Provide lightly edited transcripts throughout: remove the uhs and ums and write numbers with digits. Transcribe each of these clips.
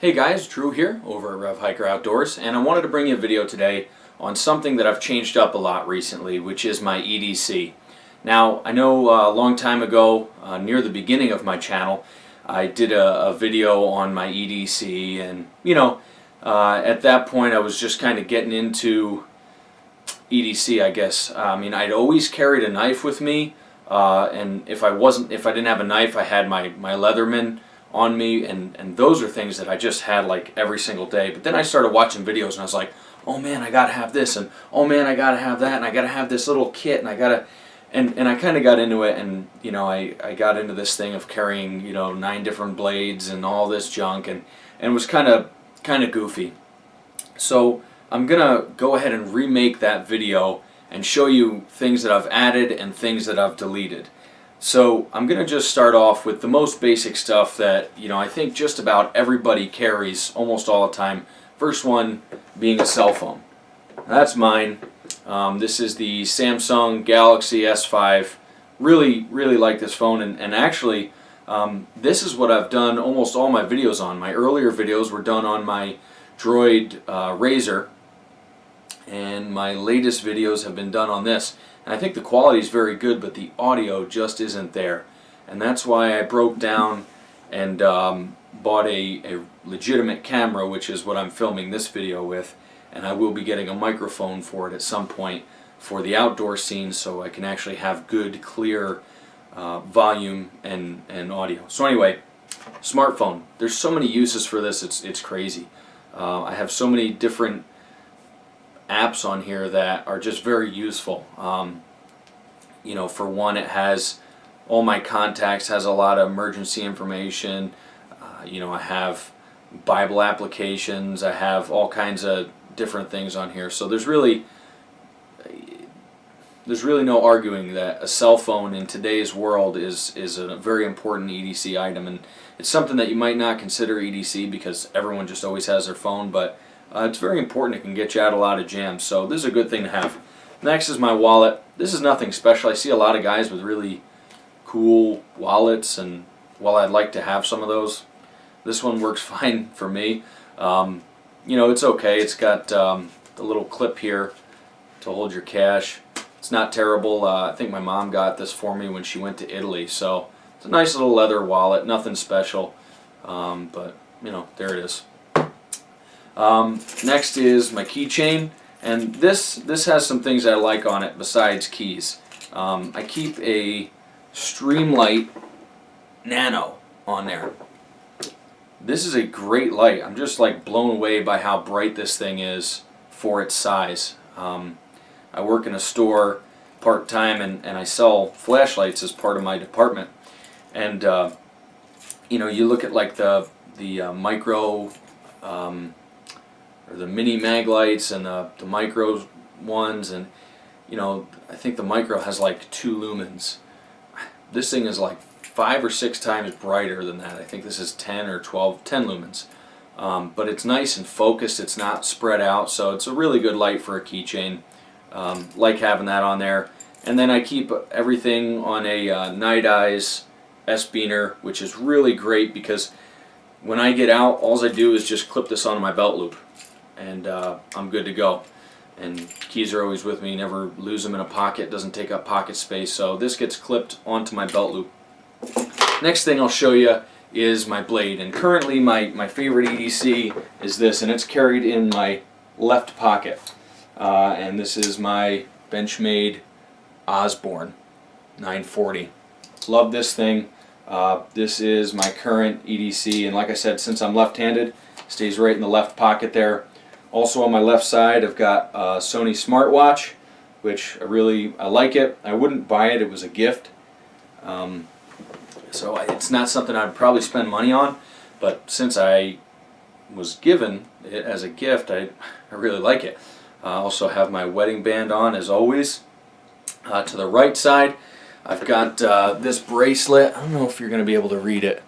Hey guys, Drew here over at Rev Hiker Outdoors, and I wanted to bring you a video today on something that I've changed up a lot recently, which is my EDC. Now, I know a long time ago, near the beginning of my channel, I did a video on my EDC, and at that point I was just kind of getting into EDC, I guess. I mean, I'd always carried a knife with me, and if I didn't have a knife, I had my Leatherman on me, and those are things that I just had like every single day. But then I started watching videos and I was like, oh man, I gotta have this, and oh man, I gotta have that, and I gotta have this little kit, and I gotta, and I kind of got into it, and I got into this thing of carrying 9 different blades and all this junk, and it was kind of goofy. So I'm gonna go ahead and remake that video and show you things that I've added and things that I've deleted. So I'm going to just start off with the most basic stuff that I think just about everybody carries almost all the time. First one being a cell phone. That's mine. This is the Samsung Galaxy S5. Really like this phone, and actually this is what I've done almost all my videos on. My earlier videos were done on my Droid Razr, and my latest videos have been done on this. And I think the quality is very good, but the audio just isn't there. And that's why I broke down and bought a legitimate camera, which is what I'm filming this video with. And I will be getting a microphone for it at some point for the outdoor scene, so I can actually have good, clear volume and audio. So anyway, smartphone. There's so many uses for this, it's crazy. I have so many different apps on here that are just very useful. For one, it has all my contacts, has a lot of emergency information. I have Bible applications, I have all kinds of different things on here. So there's really no arguing that a cell phone in today's world is a very important EDC item, and it's something that you might not consider EDC because everyone just always has their phone, but it's very important. It can get you out of a lot of jams, so this is a good thing to have. Next is my wallet. This is nothing special. I see a lot of guys with really cool wallets, and while I'd like to have some of those, this one works fine for me. It's okay. It's got the little clip here to hold your cash. It's not terrible. I think my mom got this for me when she went to Italy, so it's a nice little leather wallet. Nothing special, but there it is. Next is my keychain, and this has some things I like on it besides keys. I keep a Streamlight Nano on there. This is a great light. I'm just like blown away by how bright this thing is for its size. I work in a store part-time, and I sell flashlights as part of my department, and you look at like the micro or the mini mag lights and the micro ones, and I think the micro has like 2 lumens. This thing is like 5 or 6 times brighter than that. I think this is 10 lumens. But it's nice and focused. It's not spread out, so it's a really good light for a keychain. Like having that on there. And then I keep everything on a Night Eyes S-Beaner, which is really great because when I get out, all I do is just clip this onto my belt loop, and I'm good to go. And keys are always with me, never lose them in a pocket, doesn't take up pocket space, so this gets clipped onto my belt loop. Next thing I'll show you is my blade, and currently my favorite EDC is this, and it's carried in my left pocket. And this is my Benchmade Osborne 940. Love this thing. This is my current EDC, and like I said, since I'm left-handed, it stays right in the left pocket there. Also on my left side, I've got a Sony Smartwatch, which I like it. I wouldn't buy it. It was a gift. So it's not something I'd probably spend money on, but since I was given it as a gift, I really like it. I also have my wedding band on, as always. To the right side, I've got this bracelet. I don't know if you're going to be able to read it,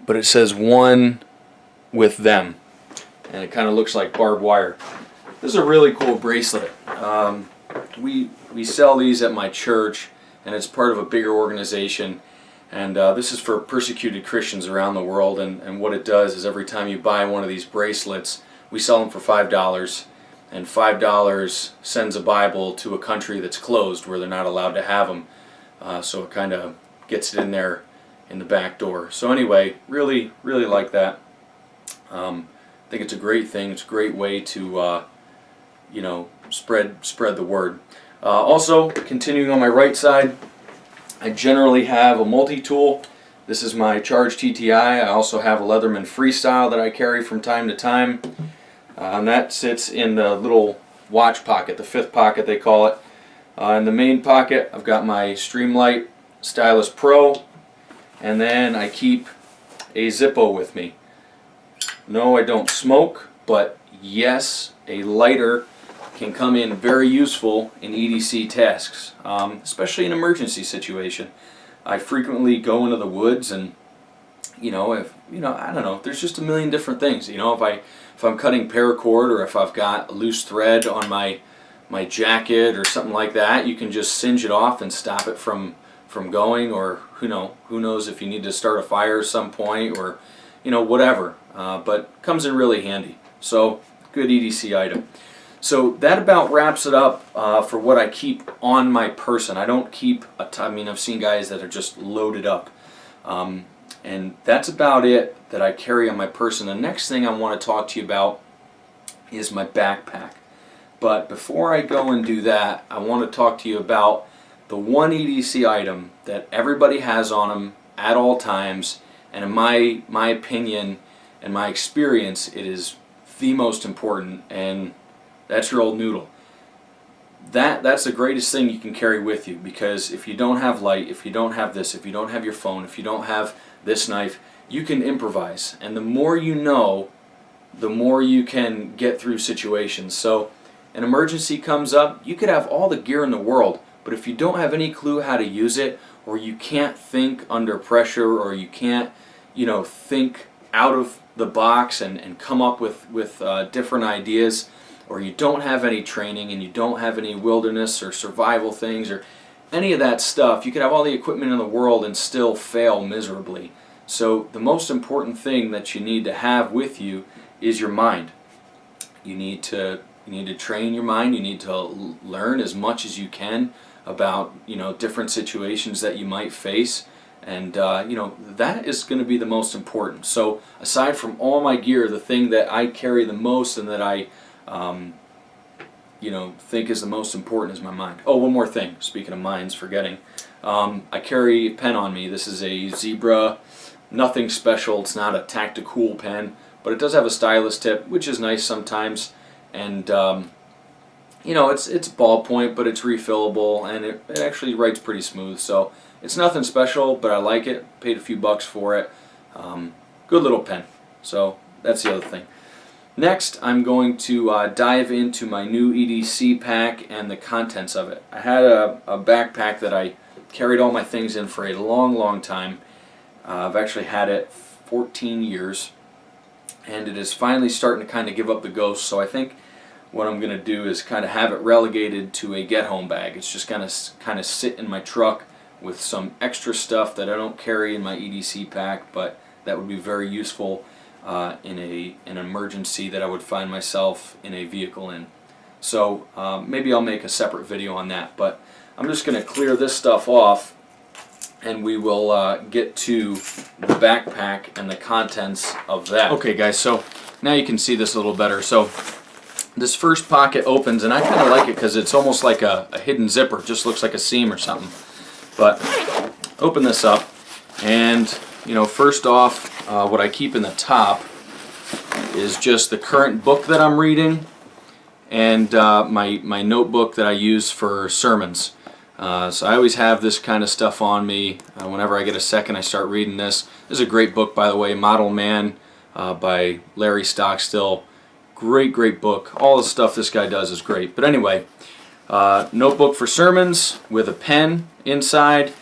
but it says "One with Them," and it kind of looks like barbed wire. This is a really cool bracelet. We sell these at my church, and it's part of a bigger organization. And this is for persecuted Christians around the world, and what it does is every time you buy one of these bracelets, we sell them for $5, and $5 sends a Bible to a country that's closed where they're not allowed to have them. So it kind of gets it in there in the back door. So anyway, really like that. I think it's a great thing. It's a great way to you know, spread the word. Also, continuing on my right side, I generally have a multi-tool. This is my Charge TTI. I also have a Leatherman Freestyle that I carry from time to time. And that sits in the little watch pocket, the fifth pocket they call it. In the main pocket, I've got my Streamlight Stylus Pro, and then I keep a Zippo with me. No, I don't smoke, but yes, a lighter can come in very useful in EDC tasks, especially in emergency situation. I frequently go into the woods, and I don't know, there's just a million different things. If I'm cutting paracord, or if I've got a loose thread on my jacket or something like that, you can just singe it off and stop it from going, or who knows if you need to start a fire at some point, or whatever. But comes in really handy. So good EDC item. So that about wraps it up for what I keep on my person. I don't keep a ton. I mean, I've seen guys that are just loaded up. And that's about it that I carry on my person. The next thing I want to talk to you about is my backpack. But before I go and do that, I want to talk to you about the one EDC item that everybody has on them at all times. And in my opinion and my experience, it is the most important, and that's your old noodle. That's the greatest thing you can carry with you, because if you don't have light, if you don't have this, if you don't have your phone, if you don't have this knife, you can improvise. And the more you know, the more you can get through situations. So an emergency comes up, you could have all the gear in the world, but if you don't have any clue how to use it, or you can't think under pressure, or you can't think out of the box and come up with different ideas, or you don't have any training and you don't have any wilderness or survival things or any of that stuff, you could have all the equipment in the world and still fail miserably. So the most important thing that you need to have with you is your mind. You need to train your mind. You need to learn as much as you can about different situations that you might face, and that is going to be the most important. So aside from all my gear, the thing that I carry the most and that I think is the most important is my mind. Oh, one more thing. Speaking of minds, forgetting. I carry a pen on me. This is a Zebra. Nothing special. It's not a tactical pen, but it does have a stylus tip, which is nice sometimes. And it's ballpoint, but it's refillable, and it actually writes pretty smooth. So it's nothing special, but I like it. Paid a few bucks for it. Good little pen. So that's the other thing. Next, I'm going to dive into my new EDC pack and the contents of it. I had a backpack that I carried all my things in for a long time. I've actually had it 14 years, and it is finally starting to kind of give up the ghost. So I think what I'm going to do is kind of have it relegated to a get-home bag. It's just going to kind of sit in my truck with some extra stuff that I don't carry in my EDC pack, but that would be very useful in an emergency that I would find myself in a vehicle in. So maybe I'll make a separate video on that, but I'm just going to clear this stuff off, and we will get to the backpack and the contents of that. Okay guys, so now you can see this a little better. So this first pocket opens, and I kind of like it because it's almost like a hidden zipper. It just looks like a seam or something. But open this up, and first off, what I keep in the top is just the current book that I'm reading, and my notebook that I use for sermons. So I always have this kind of stuff on me. Whenever I get a second, I start reading this. This is a great book, by the way, Model Man by Larry Stockstill. Great book. All the stuff this guy does is great. But anyway, notebook for sermons with a pen inside,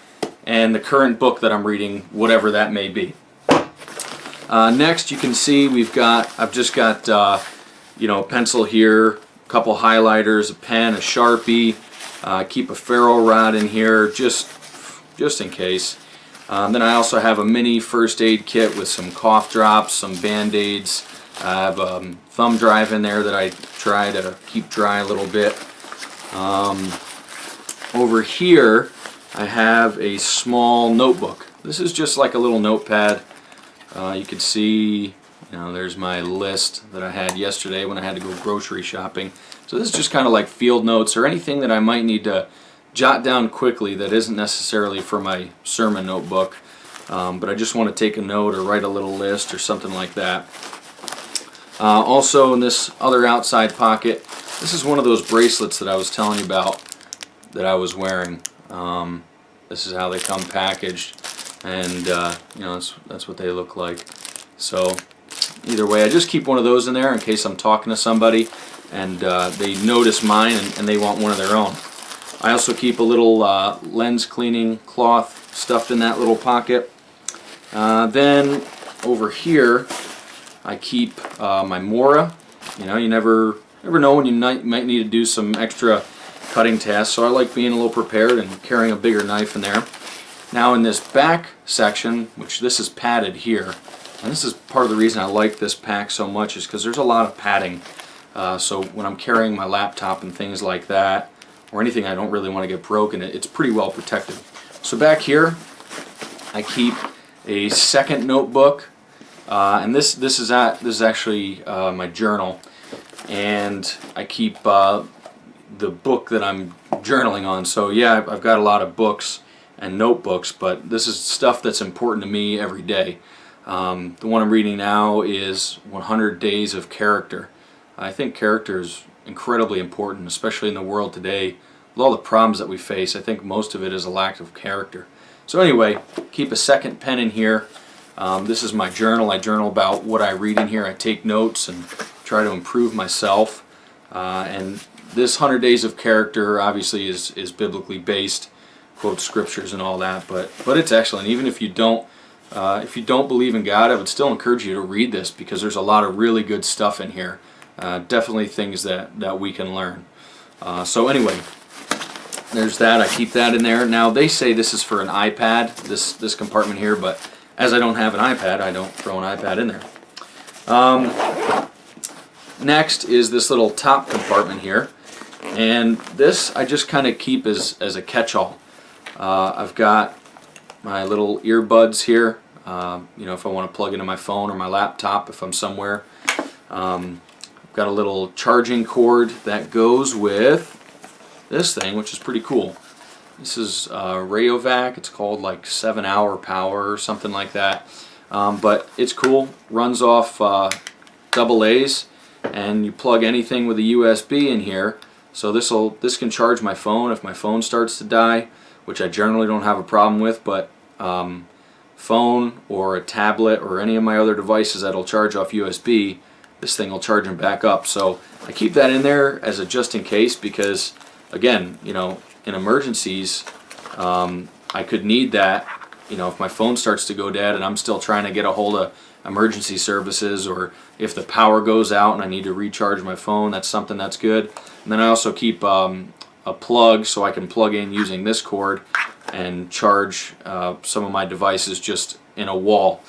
and the current book that I'm reading, whatever that may be. Next, you can see I've just got a pencil here, a couple highlighters, a pen, a Sharpie. Keep a ferro rod in here just in case. Then I also have a mini first aid kit with some cough drops, some band-aids. I have a thumb drive in there that I try to keep dry a little bit. Over here I have a small notebook. This is just like a little notepad. You can see, there's my list that I had yesterday when I had to go grocery shopping. So this is just kind of like field notes or anything that I might need to jot down quickly that isn't necessarily for my sermon notebook, but I just want to take a note or write a little list or something like that. Also in this other outside pocket, this is one of those bracelets that I was telling you about that I was wearing. This is how they come packaged, and that's what they look like. So either way, I just keep one of those in there in case I'm talking to somebody and they notice mine and they want one of their own. I also keep a little lens cleaning cloth stuffed in that little pocket. Then over here I keep my Mora. You never know when you might need to do some extra cutting tasks, so I like being a little prepared and carrying a bigger knife in there. Now in this back section, which this is padded here, and this is part of the reason I like this pack so much, is because there's a lot of padding. So when I'm carrying my laptop and things like that, or anything I don't really want to get broken, it's pretty well protected. So back here I keep a second notebook, and this is actually my journal, and I keep the book that I'm journaling on. So yeah, I've got a lot of books and notebooks, but this is stuff that's important to me every day. The one I'm reading now is 100 Days of Character. I think character is incredibly important, especially in the world today with all the problems that we face. I think most of it is a lack of character. So anyway, keep a second pen in here. This is my journal. I journal about what I read in here. I take notes and try to improve myself. And this 100 Days of Character obviously is biblically based, quotes scriptures and all that, but it's excellent. Even if you don't believe in God, I would still encourage you to read this because there's a lot of really good stuff in here. Definitely things that we can learn. So anyway, there's that. I keep that in there. Now they say this is for an iPad, this compartment here, but as I don't have an iPad, I don't throw an iPad in there. Next is this little top compartment here, and this I just kind of keep as a catch-all. I've got my little earbuds here, if I want to plug into my phone or my laptop if I'm somewhere. I've got a little charging cord that goes with this thing, which is pretty cool. This is Rayovac. It's called like 7-hour power or something like that. But it's cool. Runs off AA's, and you plug anything with a USB in here. So this can charge my phone if my phone starts to die, which I generally don't have a problem with, but phone or a tablet or any of my other devices that'll charge off USB, this thing will charge them back up. So I keep that in there as a just in case because, again, in emergencies, I could need that. If my phone starts to go dead and I'm still trying to get a hold of emergency services, or if the power goes out and I need to recharge my phone, that's something that's good. And then I also keep a plug so I can plug in using this cord and charge some of my devices just in a wall.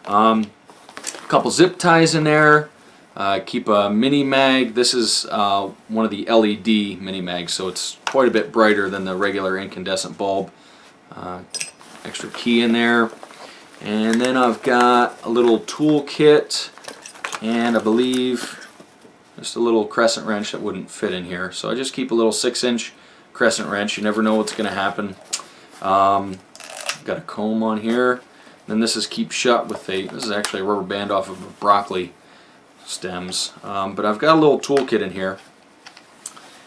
A couple zip ties in there. Keep a mini mag. This is one of the LED mini mags, so it's quite a bit brighter than the regular incandescent bulb. Extra key in there. And then I've got a little tool kit, and I believe just a little crescent wrench that wouldn't fit in here. So I just keep a little 6-inch crescent wrench. You never know what's going to happen. Got a comb on here. Then this is keep shut with this is actually a rubber band off of broccoli stems. But I've got a little tool kit in here.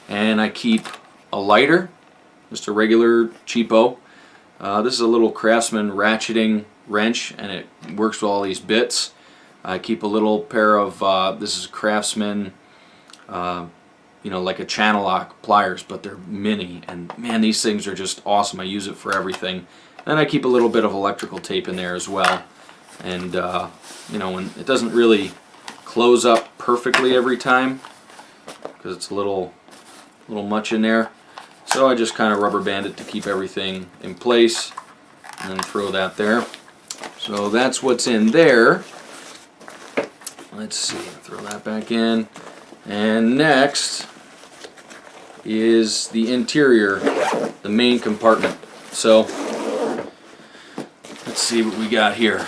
And I keep a lighter, just a regular cheapo. This is a little Craftsman ratcheting wrench, and it works with all these bits. I keep a little pair of, this is Craftsman, like a channel lock pliers, but they're mini, and man, these things are just awesome. I use it for everything. Then I keep a little bit of electrical tape in there as well, and when it doesn't really close up perfectly every time because it's a little much in there, so I just kind of rubber band it to keep everything in place. and then throw that there. So that's what's in there. Let's see, throw that back in. And next is the interior, the main compartment. So let's see what we got here.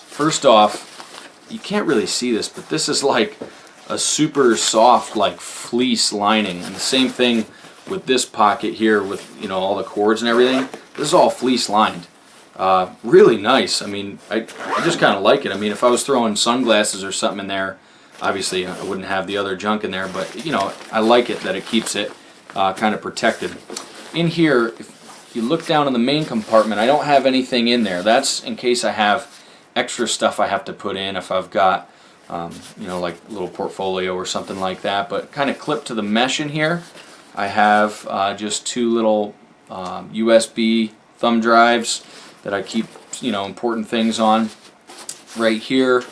First off, you can't really see this, but this is like a super soft, like fleece lining. And the same thing with this pocket here with, you know, all the cords and everything. This is all fleece lined. Really nice. I mean, I just kind of like it. I mean, if I was throwing sunglasses or something in there, obviously I wouldn't have the other junk in there, but you know, I like it that it keeps it kind of protected. In here, if you look down in the main compartment, I don't have anything in there. That's in case I have extra stuff I have to put in, if I've got you know, like a little portfolio or something like that. But kind of clipped to the mesh in here, I have just two little USB thumb drives that I keep, you know, important things on. Right here,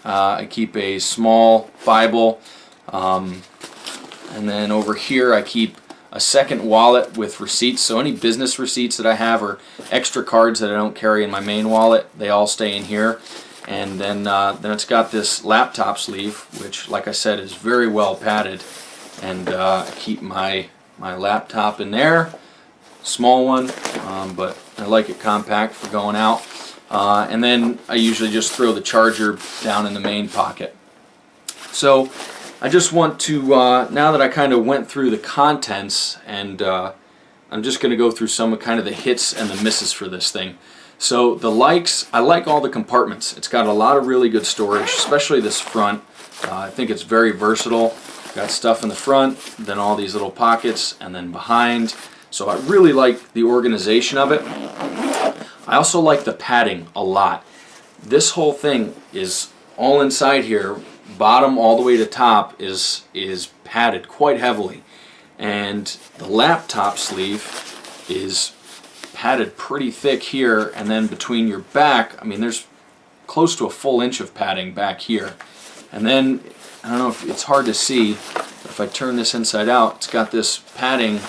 I keep a small Bible, and then over here I keep a second wallet with receipts. So any business receipts that I have or extra cards that I don't carry in my main wallet, they all stay in here. And then it's got this laptop sleeve, which, like I said, is very well padded. And I keep my laptop in there. Small one, but I like it compact for going out. And then I usually just throw the charger down in the main pocket. So I just want to, now that I kind of went through the contents, and I'm just going to go through some of kind of the hits and the misses for this thing. So the likes, I like all the compartments. It's got a lot of really good storage, especially this front. I think it's very versatile. Got stuff in the front, then all these little pockets, and then behind. So I really like the organization of it. I also like the padding a lot. This whole thing is all inside here, bottom all the way to top is padded quite heavily. And the laptop sleeve is padded pretty thick here, and then between your back, I mean, there's close to a full inch of padding back here. And then, I don't know if it's hard to see, but if I turn this inside out, it's got this padding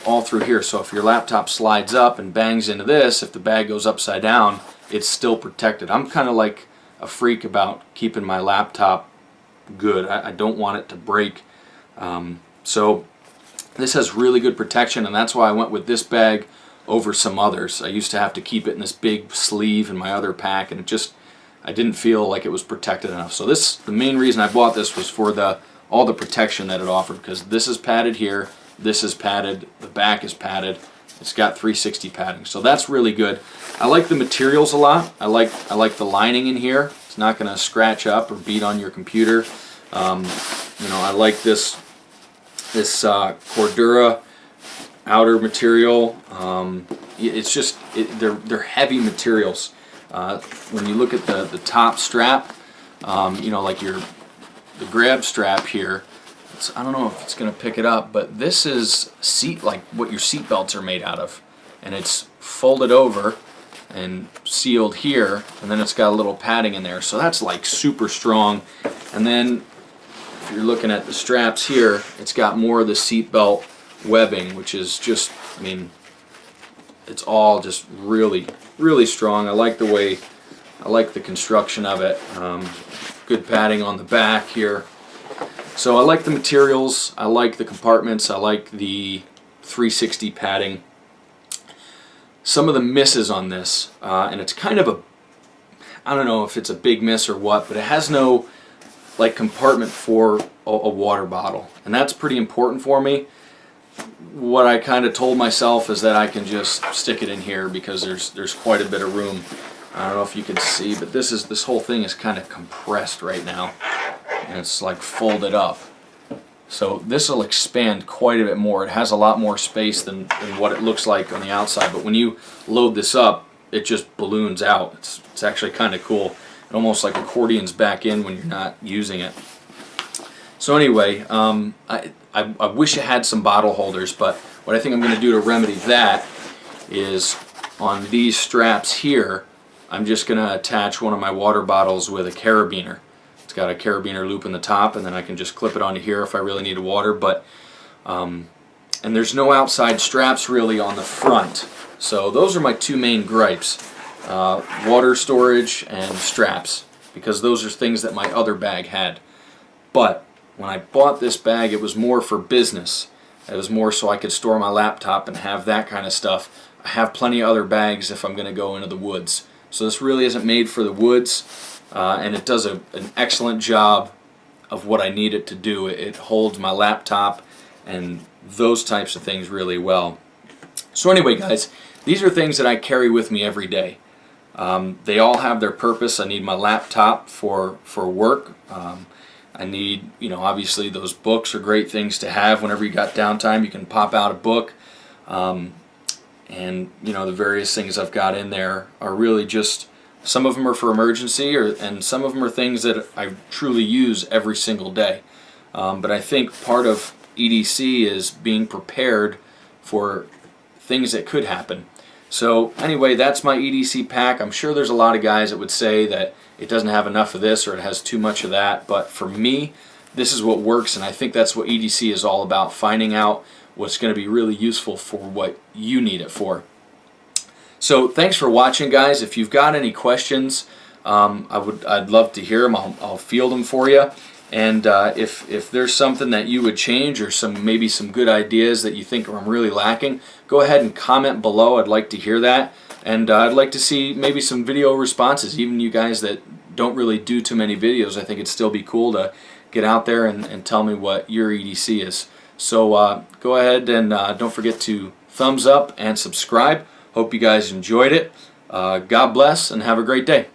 all through here. So if your laptop slides up and bangs into this, if the bag goes upside down, it's still protected. I'm kind of like a freak about keeping my laptop good. I don't want it to break. So this has really good protection, and that's why I went with this bag over some others. I used to have to keep it in this big sleeve in my other pack, and I didn't feel like it was protected enough. So the main reason I bought this was for all the protection that it offered, because this is padded here, this is padded, the back is padded, it's got 360 padding, so that's really good. I like the materials a lot. I like the lining in here. It's not going to scratch up or beat on your computer. You know, I like this Cordura outer material. It's just they're heavy materials. When you look at the top strap, you know, like the grab strap here, I don't know if it's going to pick it up, but this is like what your seat belts are made out of, and it's folded over and sealed here, and then it's got a little padding in there, so that's like super strong. And then if you're looking at the straps here, it's got more of the seat belt webbing, which is just, I mean, it's all just really, really strong. I like the construction of it. Good padding on the back here. So I like the materials, I like the compartments, I like the 360 padding. Some of the misses on this, and it's kind of I don't know if it's a big miss or what, but it has no like compartment for a water bottle, and that's pretty important for me. What I kind of told myself is that I can just stick it in here because there's quite a bit of room. I don't know if you can see, but this whole thing is kind of compressed right now, and it's like folded up. So this will expand quite a bit more. It has a lot more space than what it looks like on the outside, but when you load this up, it just balloons out. It's actually kind of cool. It almost like accordions back in when you're not using it. So anyway, I wish it had some bottle holders, but what I think I'm going to do to remedy that is on these straps here, I'm just going to attach one of my water bottles with a carabiner. It's got a carabiner loop in the top, and then I can just clip it onto here if I really need water. But and there's no outside straps really on the front. So those are my two main gripes, water storage and straps, because those are things that my other bag had. But when I bought this bag, it was more for business. It was more so I could store my laptop and have that kind of stuff. I have plenty of other bags if I'm going to go into the woods. So this really isn't made for the woods, and it does an excellent job of what I need it to do. It holds my laptop and those types of things really well. So anyway, guys, these are things that I carry with me every day. They all have their purpose. I need my laptop for work. I need, obviously those books are great things to have whenever you got downtime. You can pop out a book. And, the various things I've got in there are really just, some of them are for emergency, and some of them are things that I truly use every single day. But I think part of EDC is being prepared for things that could happen. So anyway, that's my EDC pack. I'm sure there's a lot of guys that would say that it doesn't have enough of this or it has too much of that, but for me, this is what works, and I think that's what EDC is all about, finding out what's going to be really useful for what you need it for. So thanks for watching, guys. If you've got any questions, I'd love to hear them. I'll field them for you. And if there's something that you would change, or maybe some good ideas that you think I'm really lacking, go ahead and comment below. I'd like to hear that. And I'd like to see maybe some video responses. Even you guys that don't really do too many videos, I think it'd still be cool to get out there and tell me what your EDC is. So go ahead and don't forget to thumbs up and subscribe. Hope you guys enjoyed it. God bless and have a great day.